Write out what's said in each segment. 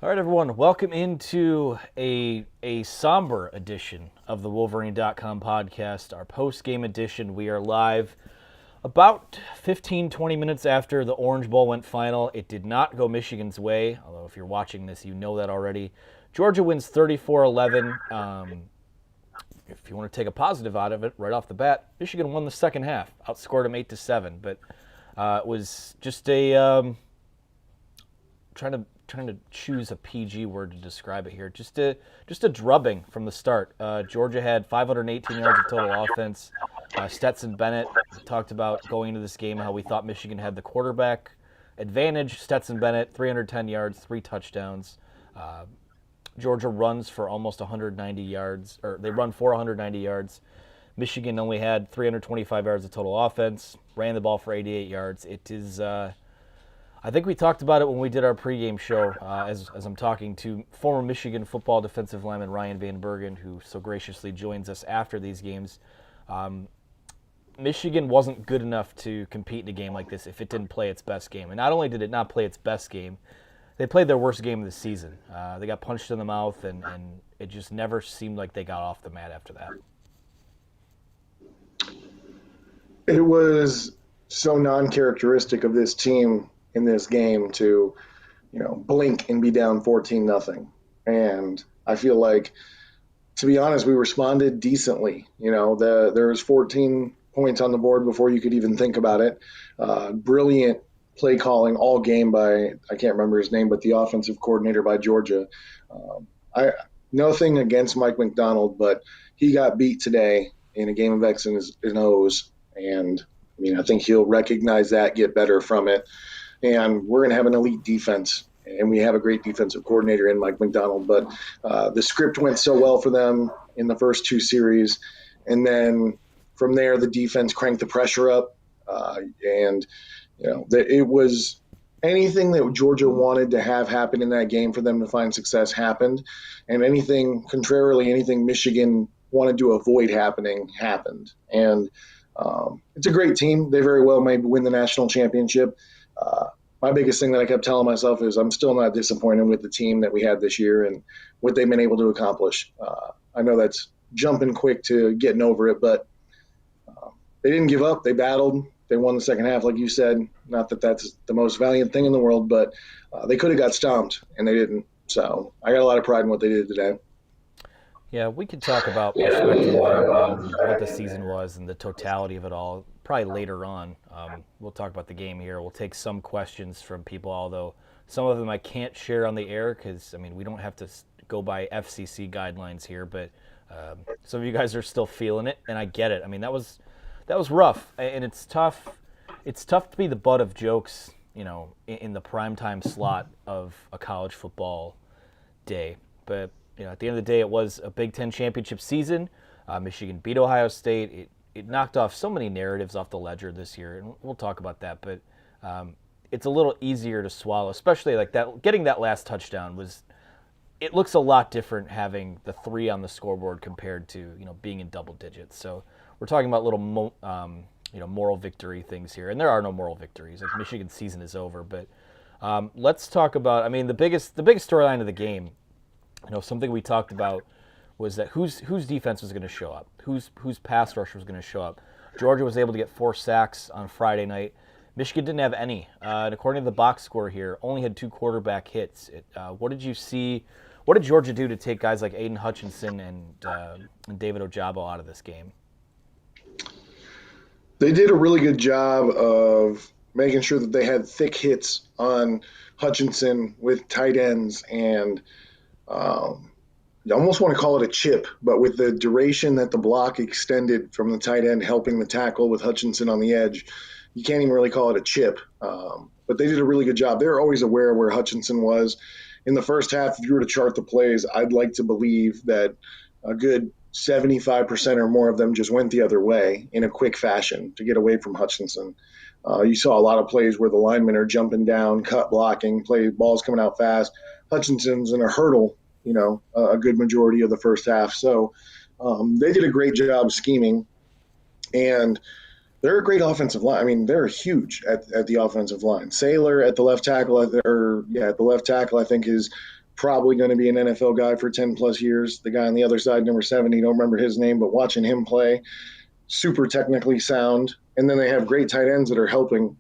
All right, everyone, welcome into a somber edition of the Wolverine.com podcast, our post-game edition. We are live about 15, 20 minutes after the Orange Bowl went final. It did not go Michigan's way, although if you're watching this, you know that already. Georgia wins 34-11. If you want to take a positive out of it right off the bat, Michigan won the second half, outscored them 8-7, but it was just a trying to choose a PG word to describe it here. Just a drubbing from the start. Georgia had 518 yards of total offense. Stetson Bennett talked about going into this game how we thought Michigan had the quarterback advantage. Stetson Bennett, 310 yards, 3 touchdowns. Georgia runs for almost 190 yards, or they run for 190 yards. Michigan only had 325 yards of total offense, ran the ball for 88 yards. It is, I think we talked about it when we did our pregame show, as I'm talking to former Michigan football defensive lineman Ryan Van Bergen, who so graciously joins us after these games. Michigan wasn't good enough to compete in a game like this if it didn't play its best game. And not only did it not play its best game, they played their worst game of the season. They got punched in the mouth, and it just never seemed like they got off the mat after that. It was so non-characteristic of this team in this game to, blink and be down 14-0. And I feel like, to be honest, we responded decently. There was 14 points on the board before you could even think about it. Brilliant play calling all game by, I can't remember his name, but the offensive coordinator by Georgia. I Nothing against Mike McDonald, but he got beat today in a game of X and O's. And I think he'll recognize that, get better from it. And we're going to have an elite defense, and we have a great defensive coordinator in Mike McDonald. But the script went so well for them in the first 2 series. And then from there, the defense cranked the pressure up. It was anything that Georgia wanted to have happen in that game for them to find success happened. And anything Michigan wanted to avoid happening happened. And it's a great team. They very well may win the national championship. My biggest thing that I kept telling myself is I'm still not disappointed with the team that we had this year and what they've been able to accomplish. I know that's jumping quick to getting over it, but they didn't give up. They battled. They won the second half, like you said. Not that that's the most valiant thing in the world, but they could have got stomped, and they didn't. So I got a lot of pride in what they did today. Yeah, we could talk about perspective and what the season was and the totality of it all probably later on. We'll talk about the game here. We'll take some questions from people, although some of them I can't share on the air because, we don't have to go by FCC guidelines here, but some of you guys are still feeling it, and I get it. That was rough, and it's tough. It's tough to be the butt of jokes, in the primetime slot of a college football day, but at the end of the day, it was a Big Ten championship season. Michigan beat Ohio State. It knocked off so many narratives off the ledger this year, and we'll talk about that. But it's a little easier to swallow, especially like that. Getting that last touchdown it looks a lot different having the 3 on the scoreboard compared to being in double digits. So we're talking about little moral victory things here, and there are no moral victories. Like Michigan's season is over, but let's talk about. The biggest storyline of the game. Something we talked about was that whose defense was going to show up, whose pass rush was going to show up. Georgia was able to get 4 sacks on Friday night. Michigan didn't have any, and according to the box score here, only had 2 quarterback hits. What did you see? What did Georgia do to take guys like Aiden Hutchinson and David Ojabo out of this game? They did a really good job of making sure that they had thick hits on Hutchinson with tight ends and you almost want to call it a chip, but with the duration that the block extended from the tight end helping the tackle with Hutchinson on the edge, you can't even really call it a chip. But they did a really good job. They were always aware of where Hutchinson was. In the first half, if you were to chart the plays, I'd like to believe that a good 75% or more of them just went the other way in a quick fashion to get away from Hutchinson. You saw a lot of plays where the linemen are jumping down, cut blocking, balls coming out fast. Hutchinson's in a hurdle, a good majority of the first half. So they did a great job scheming, and they're a great offensive line. They're huge at the offensive line. Saylor at the left tackle, I think is probably going to be an NFL guy for 10 plus years. The guy on the other side, number 70, don't remember his name, but watching him play, super technically sound. And then they have great tight ends that are helping.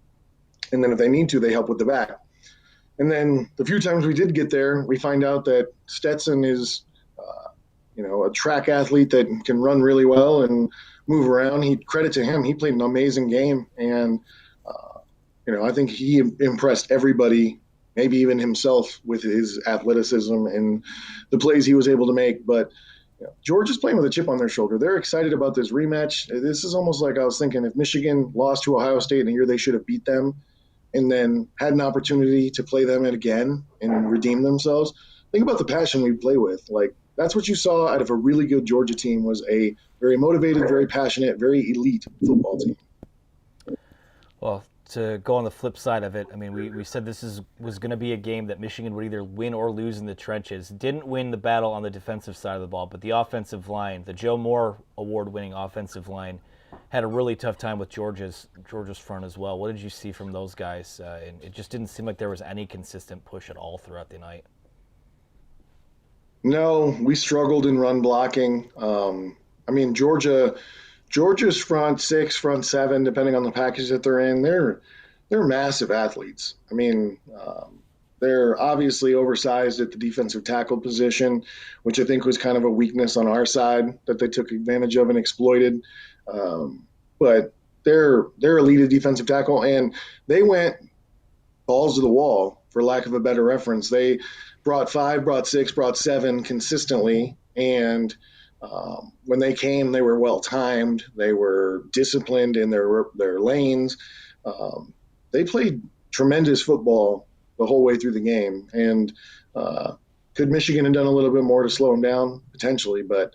And then if they need to, they help with the back. And then the few times we did get there, we find out that Stetson is, a track athlete that can run really well and move around. Credit to him, he played an amazing game, and I think he impressed everybody, maybe even himself, with his athleticism and the plays he was able to make. But Georgia's playing with a chip on their shoulder. They're excited about this rematch. This is almost like I was thinking if Michigan lost to Ohio State in a year they should have beat them, and then had an opportunity to play them again and redeem themselves. Think about the passion we play with. Like, that's what you saw out of a really good Georgia team, was a very motivated, very passionate, very elite football team. Well, to go on the flip side of it, I mean, we said was going to be a game that Michigan would either win or lose in the trenches. Didn't win the battle on the defensive side of the ball, but the offensive line, the Joe Moore award-winning offensive line, had a really tough time with Georgia's front as well. What did you see from those guys? And it just didn't seem like there was any consistent push at all throughout the night. No, we struggled in run blocking. Georgia's front six, front seven, depending on the package that they're in, they're massive athletes. They're obviously oversized at the defensive tackle position, which I think was kind of a weakness on our side that they took advantage of and exploited. But they're elite at defensive tackle, and they went balls to the wall, for lack of a better reference. They brought 5, brought 6, brought 7 consistently, and when they came, they were well timed. They were disciplined in their lanes. They played tremendous football the whole way through the game. And could Michigan have done a little bit more to slow them down? Potentially, but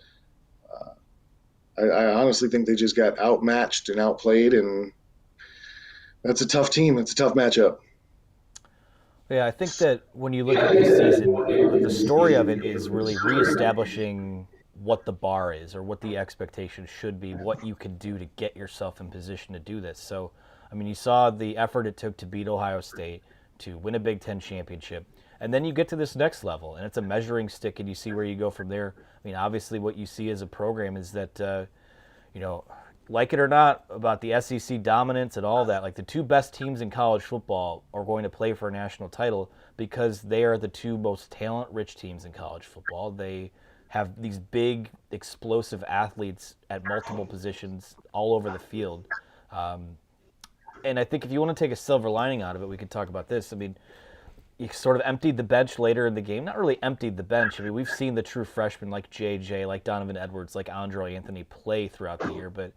I honestly think they just got outmatched and outplayed, and that's a tough team. It's a tough matchup. Yeah, I think that when you look at this season, the story of it is really reestablishing what the bar is or what the expectation should be, what you can do to get yourself in position to do this. So, I mean, you saw the effort it took to beat Ohio State, to win a Big Ten championship, and then you get to this next level, and it's a measuring stick, and you see where you go from there. I mean, obviously what you see as a program is that, like it or not, about the SEC dominance and all that, like the two best teams in college football are going to play for a national title because they are the two most talent-rich teams in college football. They have these big, explosive athletes at multiple positions all over the field. And I think if you want to take a silver lining out of it, we could talk about this. I mean, you sort of emptied the bench later in the game. Not really emptied the bench. I mean, we've seen the true freshmen like JJ, like Donovan Edwards, like Andre Anthony play throughout the year, but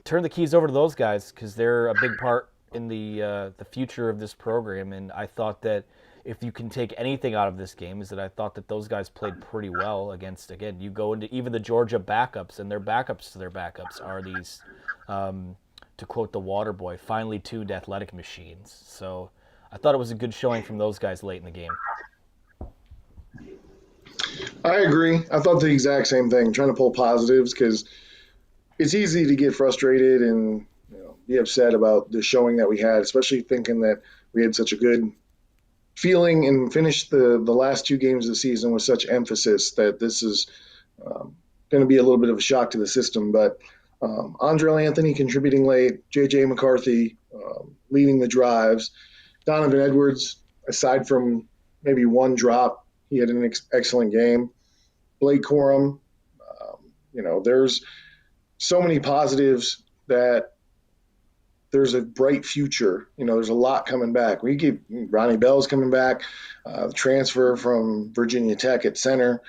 turn the keys over to those guys because they're a big part in the future of this program. And I thought that if you can take anything out of this game is that I thought that those guys played pretty well against, again, you go into even the Georgia backups, and their backups to their backups are these, to quote the water boy, finely tuned athletic machines. So I thought it was a good showing from those guys late in the game. I agree. I thought the exact same thing, trying to pull positives, because it's easy to get frustrated and be upset about the showing that we had, especially thinking that we had such a good feeling and finished the last 2 games of the season with such emphasis that this is going to be a little bit of a shock to the system. But Andre Anthony contributing late, J.J. McCarthy leading the drives, Donovan Edwards, aside from maybe one drop, he had an excellent game. Blake Corum, there's so many positives that there's a bright future. There's a lot coming back. We keep Ronnie Bell's coming back, the transfer from Virginia Tech at center.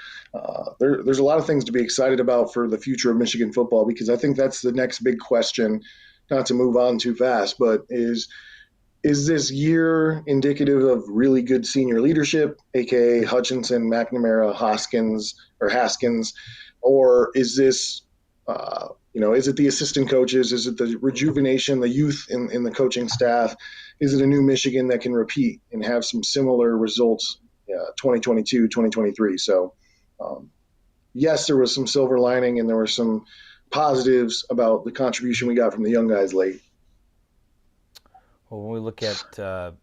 There's a lot of things to be excited about for the future of Michigan football, because I think that's the next big question, not to move on too fast, but is this year indicative of really good senior leadership, aka Hutchinson, McNamara, Haskins, or is this is it the assistant coaches? Is it the rejuvenation, the youth in the coaching staff? Is it a new Michigan that can repeat and have some similar results 2022, 2023? So, yes, there was some silver lining and there were some positives about the contribution we got from the young guys late. Well, when we look at the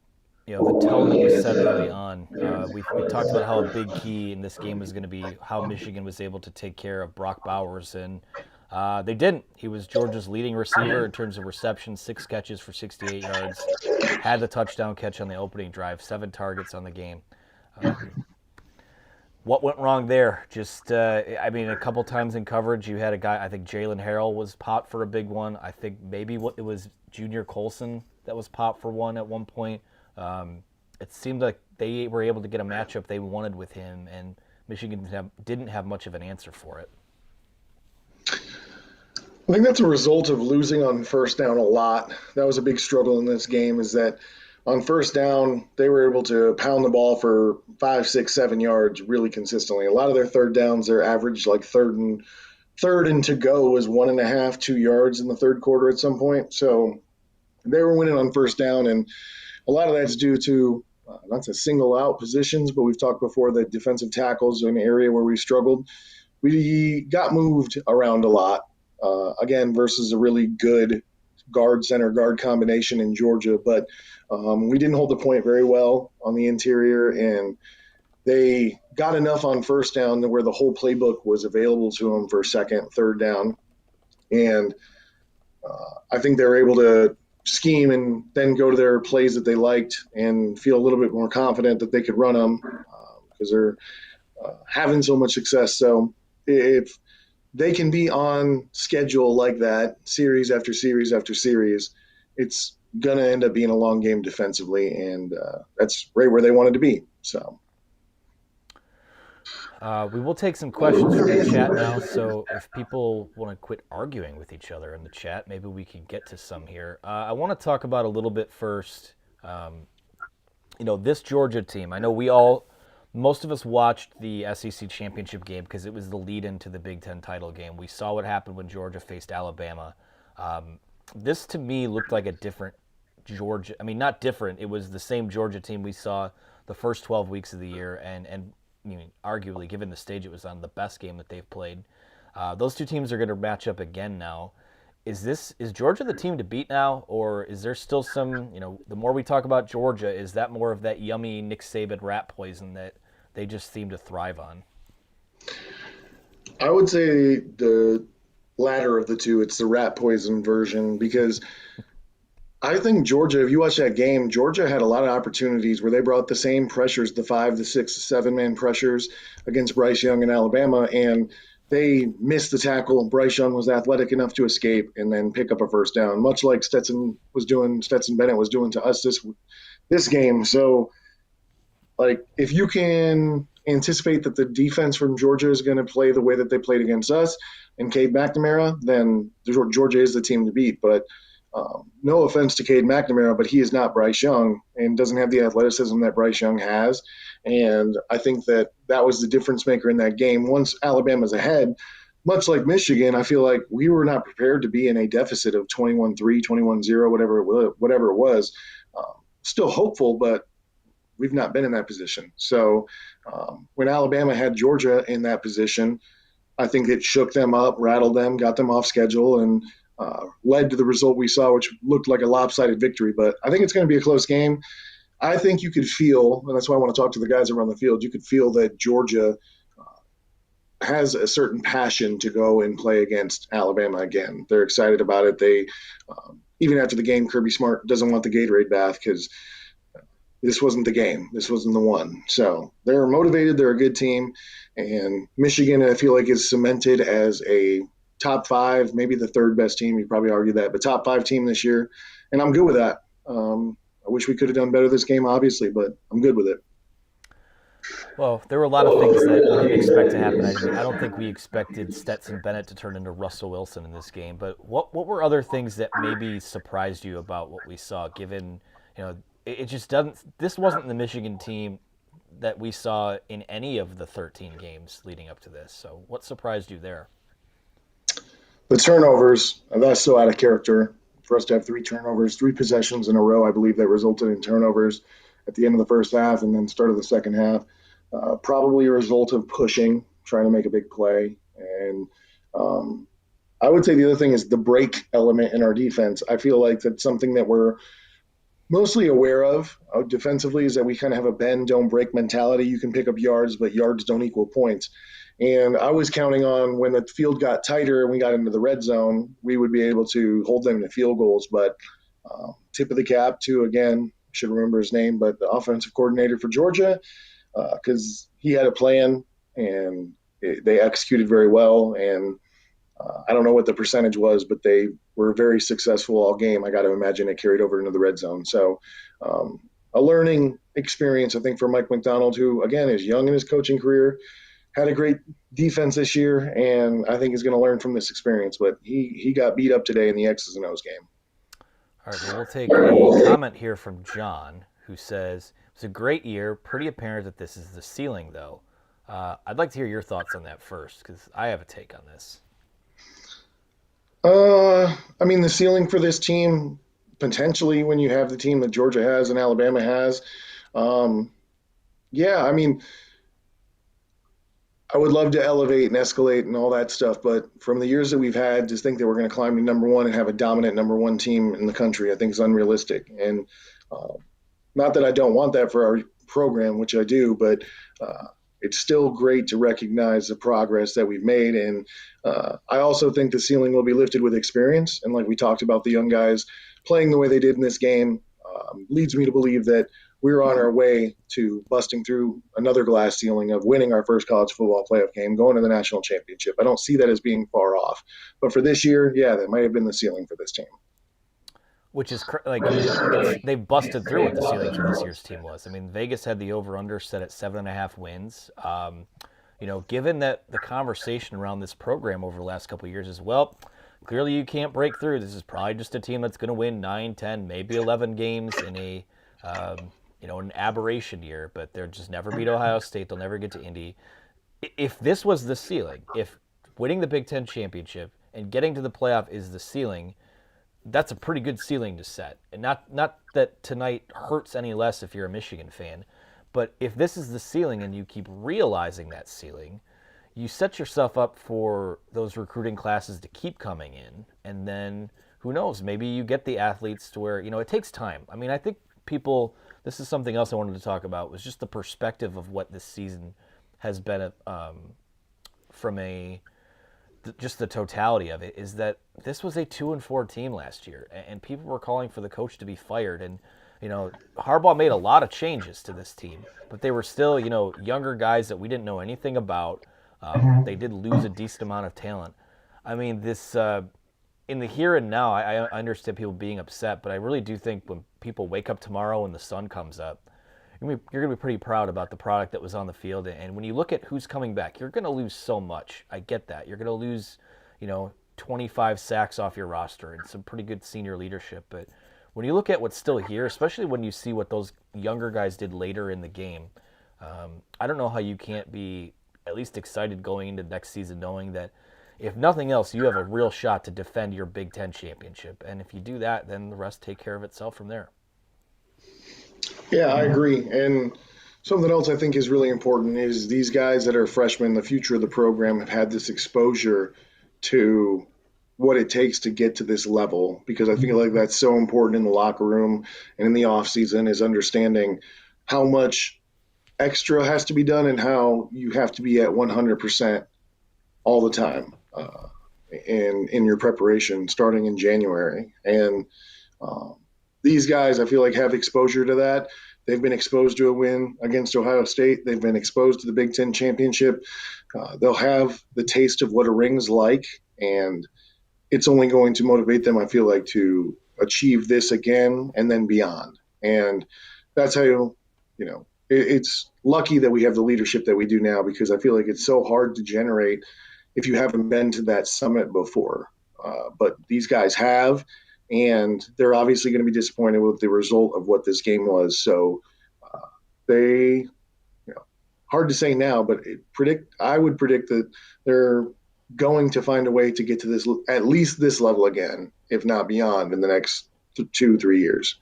tone that was set early on, We talked about how a big key in this game was going to be how Michigan was able to take care of Brock Bowers, and they didn't. He was Georgia's leading receiver in terms of receptions, 6 catches for 68 yards, had the touchdown catch on the opening drive, 7 targets on the game. What went wrong there? Just, I mean, a couple times in coverage, you had a guy. I think Jalen Harrell was popped for a big one. I think maybe it was Junior Colson that was popped for one at one point. It seemed like they were able to get a matchup they wanted with him, and Michigan didn't have much of an answer for it. I think that's a result of losing on first down a lot. That was a big struggle in this game, is that on first down, they were able to pound the ball for 5, 6, 7 yards really consistently. A lot of their third downs, their average like third and to go was 1.5, 2 yards in the third quarter at some point. So they were winning on first down, and a lot of that's due to not to single out positions, but we've talked before that defensive tackles are an area where we struggled. We got moved around a lot, again, versus a really good guard center guard combination in Georgia, but we didn't hold the point very well on the interior, and they got enough on first down to where the whole playbook was available to them for second, third down, and I think they were able to scheme and then go to their plays that they liked and feel a little bit more confident that they could run them because they're having so much success. So if they can be on schedule like that, series after series after series, it's going to end up being a long game defensively, and that's right where they wanted to be. So we will take some questions from the chat now, so if people want to quit arguing with each other in the chat, maybe we can get to some here. I want to talk about a little bit first, this Georgia team. I know most of us watched the SEC championship game because it was the lead-in to the Big Ten title game. We saw what happened when Georgia faced Alabama. This, to me, looked like a different Georgia. I mean, not different. It was the same Georgia team we saw the first 12 weeks of the year, and arguably, given the stage it was on, the best game that they've played. Those two teams are going to match up again now. Is Georgia the team to beat now, or is there still some, the more we talk about Georgia, is that more of that yummy Nick Saban rat poison that they just seem to thrive on? I would say the latter of the two. It's the rat poison version, because I think Georgia, if you watch that game, Georgia had a lot of opportunities where they brought the same pressures, the 5, the 6, 7-man pressures against Bryce Young in Alabama, and they missed the tackle. Bryce Young was athletic enough to escape and then pick up a first down, much like Stetson Bennett was doing to us this game. So, if you can anticipate that the defense from Georgia is going to play the way that they played against us and Cade McNamara, then Georgia is the team to beat. But no offense to Cade McNamara, but he is not Bryce Young and doesn't have the athleticism that Bryce Young has. And I think that was the difference maker in that game. Once Alabama's ahead, much like Michigan, I feel like we were not prepared to be in a deficit of 21-3, 21-0, whatever it was. Still hopeful, but we've not been in that position. So when Alabama had Georgia in that position, I think it shook them up, rattled them, got them off schedule, and led to the result we saw, which looked like a lopsided victory. But I think it's going to be a close game. I think you could feel, and that's why I want to talk to the guys around the field, you could feel that Georgia has a certain passion to go and play against Alabama again. They're excited about it. They, even after the game, Kirby Smart doesn't want the Gatorade bath because this wasn't the game. This wasn't the one. So they're motivated. They're a good team. And Michigan, I feel like, is cemented as a top 5, maybe the third best team. You probably argue that, but top 5 team this year. And I'm good with that. I wish we could have done better this game, obviously, but I'm good with it. Well, there were a lot of things that we didn't expect to happen. I don't think we expected Stetson Bennett to turn into Russell Wilson in this game. But what were other things that maybe surprised you about what we saw, given, it just doesn't – this wasn't the Michigan team that we saw in any of the 13 games leading up to this. So what surprised you there? The turnovers, that's so out of character for us to have 3 turnovers, 3 possessions in a row, I believe, that resulted in turnovers at the end of the first half and then start of the second half. Probably a result of pushing, trying to make a big play. And I would say the other thing is the break element in our defense. I feel like that's something that we're mostly aware of defensively is that we kind of have a bend, don't break mentality. You can pick up yards, but yards don't equal points. And I was counting on when the field got tighter and we got into the red zone, we would be able to hold them to field goals. But tip of the cap to, again, I should remember his name, but the offensive coordinator for Georgia, because he had a plan and they executed very well. And I don't know what the percentage was, but they were very successful all game. I got to imagine it carried over into the red zone. So, a learning experience, I think, for Mike Macdonald, who, again, is young in his coaching career, had a great defense this year, and I think is going to learn from this experience. But he got beat up today in the X's and O's game. All right, well, we'll take a comment here from John, who says, it's a great year. Pretty apparent that this is the ceiling, though. I'd like to hear your thoughts on that first, because I have a take on this. I mean, the ceiling for this team, potentially, when you have the team that Georgia has and Alabama has, um, yeah, I mean, I would love to elevate and escalate and all that stuff, but from the years that we've had, just think that we're going to climb to number one and have a dominant number one team in the country, I think is unrealistic. And uh, not that I don't want that for our program, which I do, but it's still great to recognize the progress that we've made. And I also think the ceiling will be lifted with experience. And like we talked about, the young guys playing the way they did in this game leads me to believe that we're on our way to busting through another glass ceiling of winning our first college football playoff game, going to the national championship. I don't see that as being far off. But for this year, yeah, that might have been the ceiling for this team. Which is they busted through what the ceiling for this year's team was. I mean, Vegas had the over/under set at 7.5 wins. Given that the conversation around this program over the last couple of years is, well, clearly you can't break through. This is probably just a team that's going to win 9, 10, maybe 11 games in an aberration year, but they'll just never beat Ohio State. They'll never get to Indy. If this was the ceiling, if winning the Big Ten championship and getting to the playoff is the ceiling, that's a pretty good ceiling to set. And not that tonight hurts any less if you're a Michigan fan, but if this is the ceiling and you keep realizing that ceiling, you set yourself up for those recruiting classes to keep coming in. And then who knows, maybe you get the athletes to where, it takes time. I mean, I think this is something else I wanted to talk about, was just the perspective of what this season has been from just the totality of it, is that this was a 2-4 team last year, and people were calling for the coach to be fired. And Harbaugh made a lot of changes to this team, but they were still younger guys that we didn't know anything about. They did lose a decent amount of talent. I mean, this in the here and now, I understand people being upset, but I really do think when people wake up tomorrow and the sun comes up, you're going to be pretty proud about the product that was on the field. And when you look at who's coming back, you're going to lose so much. I get that. You're going to lose, 25 sacks off your roster and some pretty good senior leadership. But when you look at what's still here, especially when you see what those younger guys did later in the game, I don't know how you can't be at least excited going into next season, knowing that if nothing else, you have a real shot to defend your Big Ten championship. And if you do that, then the rest take care of itself from there. Yeah, I agree. And something else I think is really important is these guys that are freshmen, the future of the program, have had this exposure to what it takes to get to this level, because I feel like that's so important in the locker room and in the off season, is understanding how much extra has to be done and how you have to be at 100% all the time in your preparation starting in January. And these guys, I feel like, have exposure to that. They've been exposed to a win against Ohio State. They've been exposed to the Big Ten championship. They'll have the taste of what a ring's like, and it's only going to motivate them, I feel like, to achieve this again and then beyond. And that's how it's lucky that we have the leadership that we do now, because I feel like it's so hard to generate if you haven't been to that summit before. But these guys have, and they're obviously going to be disappointed with the result of what this game was. So hard to say now, but I would predict that they're going to find a way to get to this, at least this level again, if not beyond, in the next 2-3 years.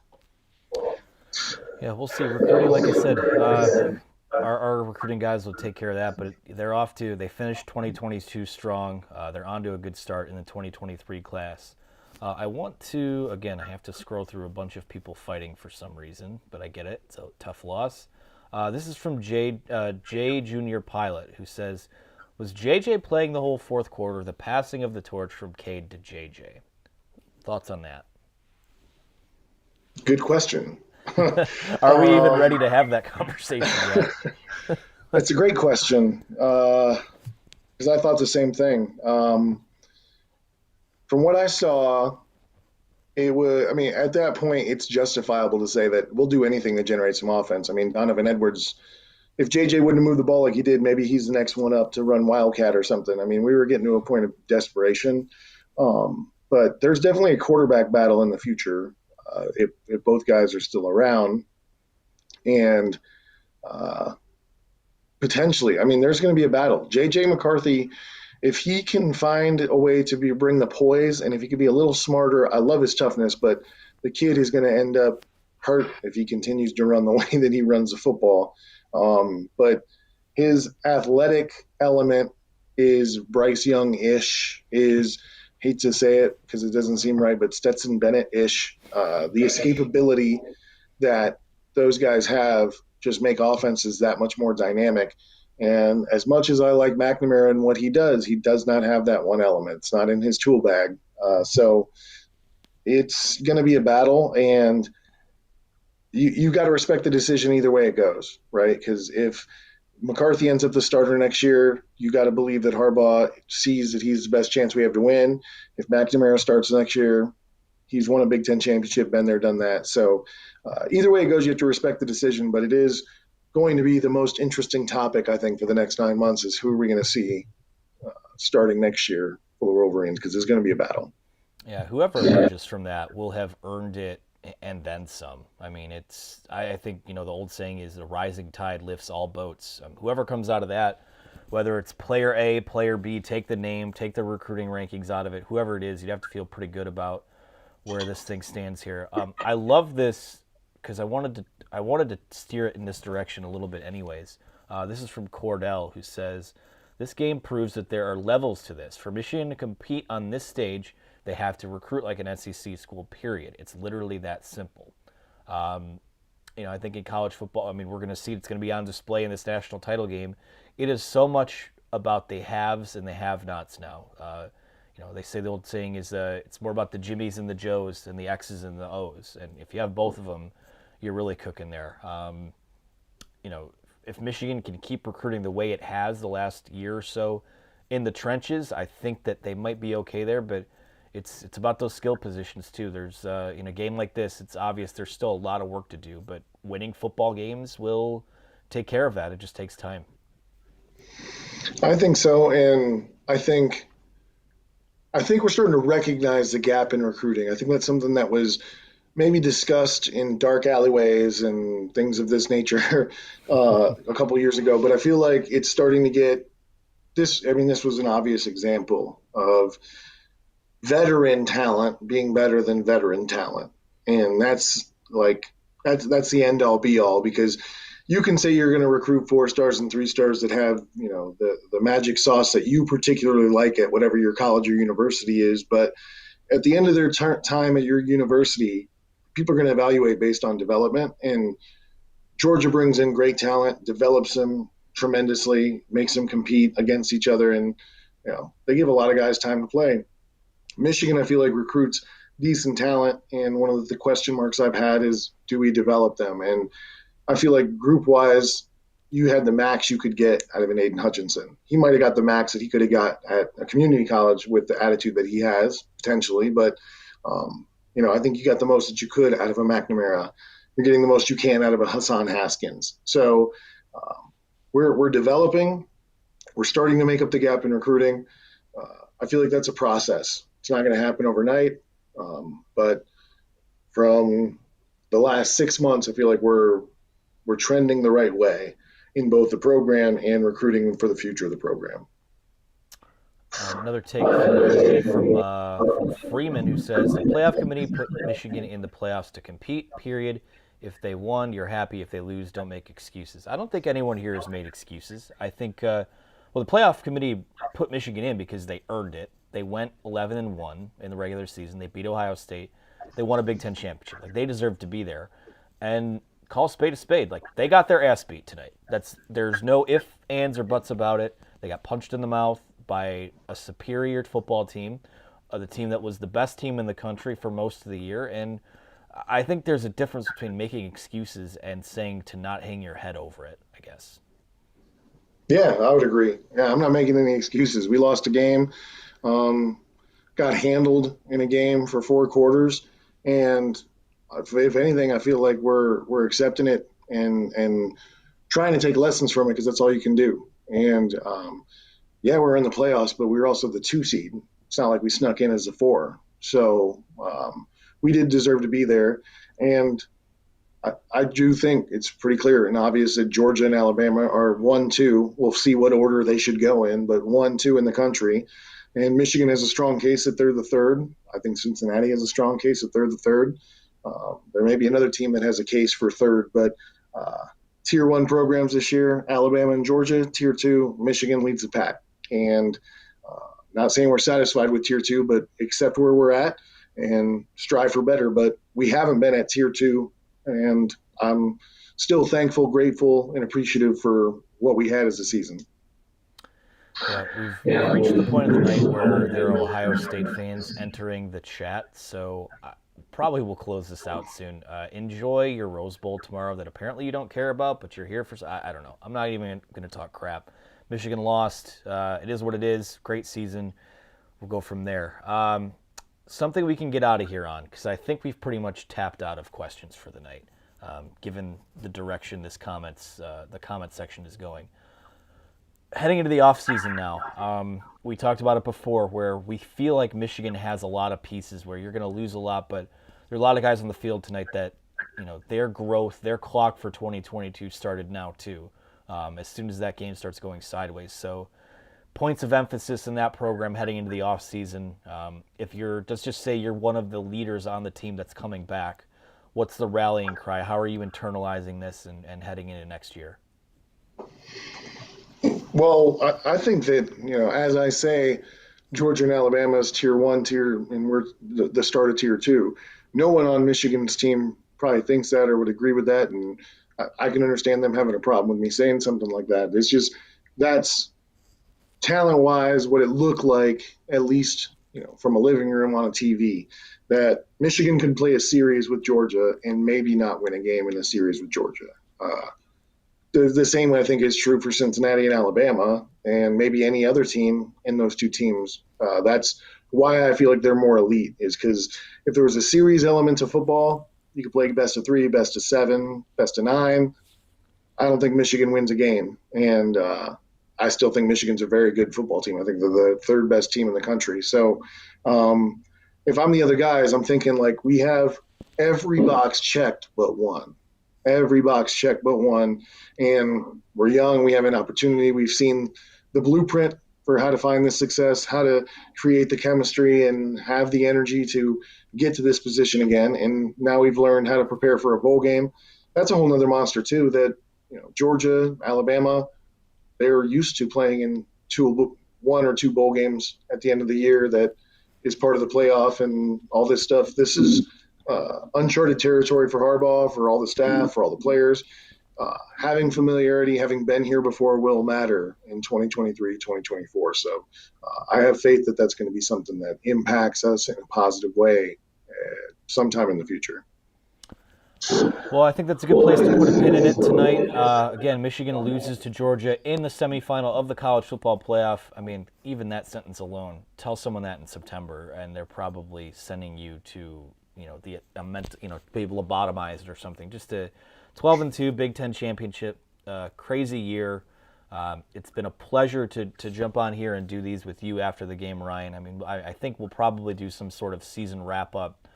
Yeah, we'll see. Recruiting, like I said, our recruiting guys will take care of that, but they finished 2022 strong. They're on to a good start in the 2023 class. I want to, again, I have to scroll through a bunch of people fighting for some reason, but I get it. It's a tough loss. This is from J Junior Pilot, who says, "Was JJ playing the whole fourth quarter? The passing of the torch from Cade to JJ." Thoughts on that? Good question. Are we even ready to have that conversation yet? That's a great question because I thought the same thing. From what I saw, it was. I mean, at that point, it's justifiable to say that we'll do anything that generates some offense. I mean, Donovan Edwards. If JJ wouldn't have moved the ball like he did, maybe he's the next one up to run Wildcat or something. I mean, we were getting to a point of desperation. But there's definitely a quarterback battle in the future if both guys are still around. And potentially, I mean, there's going to be a battle. JJ McCarthy, if he can find a way to bring the poise and if he can be a little smarter, I love his toughness, but the kid is going to end up hurt if he continues to run the way that he runs the football. But his athletic element is Bryce Young-ish, is hate to say it because it doesn't seem right, but Stetson Bennett-ish. The escapability that those guys have just make offenses that much more dynamic. And as much as I like McNamara and what he does not have that one element. It's not in his tool bag. So it's going to be a battle, and you've got to respect the decision either way it goes, right? Because if McCarthy ends up the starter next year, you got to believe that Harbaugh sees that he's the best chance we have to win. If McNamara starts next year, he's won a Big Ten championship, been there, done that. So either way it goes, you have to respect the decision, but it is going to be the most interesting topic, I think, for the next 9 months is who are we going to see starting next year for the Wolverines, because there's going to be a battle. Yeah, whoever emerges from that will have earned it and then some. I mean, I think, the old saying is the rising tide lifts all boats. Whoever comes out of that, whether it's player A, player B, take the name, take the recruiting rankings out of it, whoever it is, you'd have to feel pretty good about where this thing stands here. I love this because I wanted to steer it in this direction a little bit anyways. This is from Cordell, who says, "This game proves that there are levels to this. For Michigan to compete on this stage, they have to recruit like an SEC school, period. It's literally that simple." I think in college football, I mean, we're going to see it's going to be on display in this national title game. It is so much about the haves and the have-nots now. They say the old saying is it's more about the Jimmies and the Joes than the X's and the O's. And if you have both of them, you're really cooking there. If Michigan can keep recruiting the way it has the last year or so in the trenches, I think that they might be okay there. But it's about those skill positions too. There's in a game like this, it's obvious there's still a lot of work to do. But winning football games will take care of that. It just takes time. I think so, and I think we're starting to recognize the gap in recruiting. I think that's something that was maybe discussed in dark alleyways and things of this nature a couple of years ago. But I feel like it's starting to get this. I mean, this was an obvious example of veteran talent being better than veteran talent, and that's the end all be all, because you can say you're going to recruit 4 stars and 3 stars that have, the magic sauce that you particularly like at whatever your college or university is. But at the end of their time at your university, people are going to evaluate based on development. And Georgia brings in great talent, develops them tremendously, makes them compete against each other. And, they give a lot of guys time to play. Michigan, I feel like, recruits decent talent. And one of the question marks I've had is, do we develop them? And I feel like group-wise, you had the max you could get out of an Aiden Hutchinson. He might have got the max that he could have got at a community college with the attitude that he has, potentially. But, I think you got the most that you could out of a McNamara. You're getting the most you can out of a Hassan Haskins. So we're developing. We're starting to make up the gap in recruiting. I feel like that's a process. It's not going to happen overnight. But from the last 6 months, I feel like we're trending the right way in both the program and recruiting for the future of the program. Another take from Freeman, who says, "The playoff committee put Michigan in the playoffs to compete, period. If they won, you're happy. If they lose, don't make excuses." I don't think anyone here has made excuses. I think, the playoff committee put Michigan in because they earned it. They went 11-1 in the regular season. They beat Ohio State. They won a Big Ten championship. Like, they deserve to be there. And call a spade a spade. Like, they got their ass beat tonight. There's no ifs, ands, or buts about it. They got punched in the mouth by a superior football team, the team that was the best team in the country for most of the year. And I think there's a difference between making excuses and saying to not hang your head over it, I guess. Yeah, I would agree. Yeah, I'm not making any excuses. We lost a game, got handled in a game for 4 quarters, and if anything, I feel like we're accepting it and trying to take lessons from it because that's all you can do. And yeah, we're in the playoffs, but we were also the 2 seed. It's not like we snuck in as a 4. So we did deserve to be there. And I do think it's pretty clear and obvious that Georgia and Alabama are 1-2. We'll see what order they should go in, but 1-2 in the country. And Michigan has a strong case that they're the 3rd. I think Cincinnati has a strong case that they're the 3rd. There may be another team that has a case for 3rd, but Tier 1 programs this year, Alabama and Georgia. Tier 2, Michigan leads the pack. And not saying we're satisfied with Tier 2, but accept where we're at and strive for better. But we haven't been at Tier 2, and I'm still thankful, grateful, and appreciative for what we had as a season. Yeah, we've reached the point of the night where there are Ohio State fans entering the chat, so probably we'll close this out soon. Enjoy your Rose Bowl tomorrow that apparently you don't care about, but you're here for. I don't know. I'm not even going to talk crap. Michigan lost. It is what it is. Great season. We'll go from there. Something we can get out of here on, because I think we've pretty much tapped out of questions for the night, given the direction the comment section is going. Heading into the offseason now, we talked about it before, where we feel like Michigan has a lot of pieces where you're going to lose a lot, but there are a lot of guys on the field tonight that, their growth, their clock for 2022 started now too, as soon as that game starts going sideways. So points of emphasis in that program heading into the offseason. Let's just say you're one of the leaders on the team that's coming back, what's the rallying cry? How are you internalizing this and heading into next year? Well, I think that, as I say, Georgia and Alabama is Tier 1, and we're the start of Tier 2. No one on Michigan's team probably thinks that or would agree with that, and I can understand them having a problem with me saying something like that. It's just that's talent-wise what it looked like, at least from a living room on a TV, that Michigan can play a series with Georgia and maybe not win a game in a series with Georgia. The same way I think is true for Cincinnati and Alabama and maybe any other team in those 2 teams. That's why I feel like they're more elite, is because if there was a series element to football, you could play best of 3, best of 7, best of 9. I don't think Michigan wins a game. And I still think Michigan's a very good football team. I think they're the 3rd best team in the country. So if I'm the other guys, I'm thinking like we have every box checked but one. Every box checked but one. And we're young. We have an opportunity. We've seen the blueprint for how to find this success, how to create the chemistry and have the energy to get to this position again. And now we've learned how to prepare for a bowl game. That's a whole nother monster too, that Georgia, Alabama, they're used to playing in 1 or 2 bowl games at the end of the year that is part of the playoff and all this stuff. This is uncharted territory for Harbaugh, for all the staff, for all the players. Having familiarity, having been here before will matter in 2023, 2024. So I have faith that that's going to be something that impacts us in a positive way sometime in the future. Well, I think that's a good place to put a pin in it tonight. Again, Michigan loses to Georgia in the semifinal of the college football playoff. I mean, even that sentence alone, tell someone that in September, and they're probably sending you to, be lobotomized or something. Just a 12-2 Big Ten championship, crazy year. It's been a pleasure to jump on here and do these with you after the game, Ryan. I mean, I think we'll probably do some sort of season wrap-up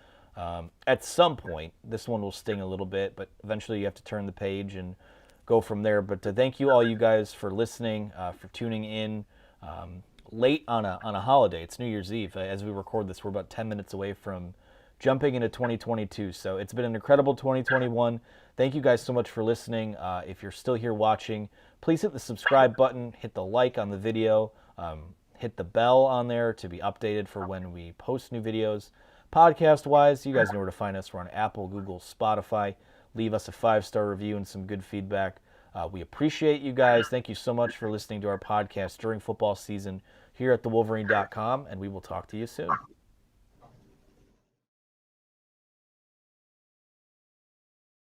at some point. This one will sting a little bit, but eventually you have to turn the page and go from there. But to thank you all you guys for listening, for tuning in late on a holiday. It's New Year's Eve. As we record this, we're about 10 minutes away from jumping into 2022. So it's been an incredible 2021. Thank you guys so much for listening. If you're still here watching, please hit the subscribe button, hit the like on the video, hit the bell on there to be updated for when we post new videos. Podcast-wise, you guys know where to find us. We're on Apple, Google, Spotify. Leave us a 5-star review and some good feedback. We appreciate you guys. Thank you so much for listening to our podcast during football season here at thewolverine.com, and we will talk to you soon.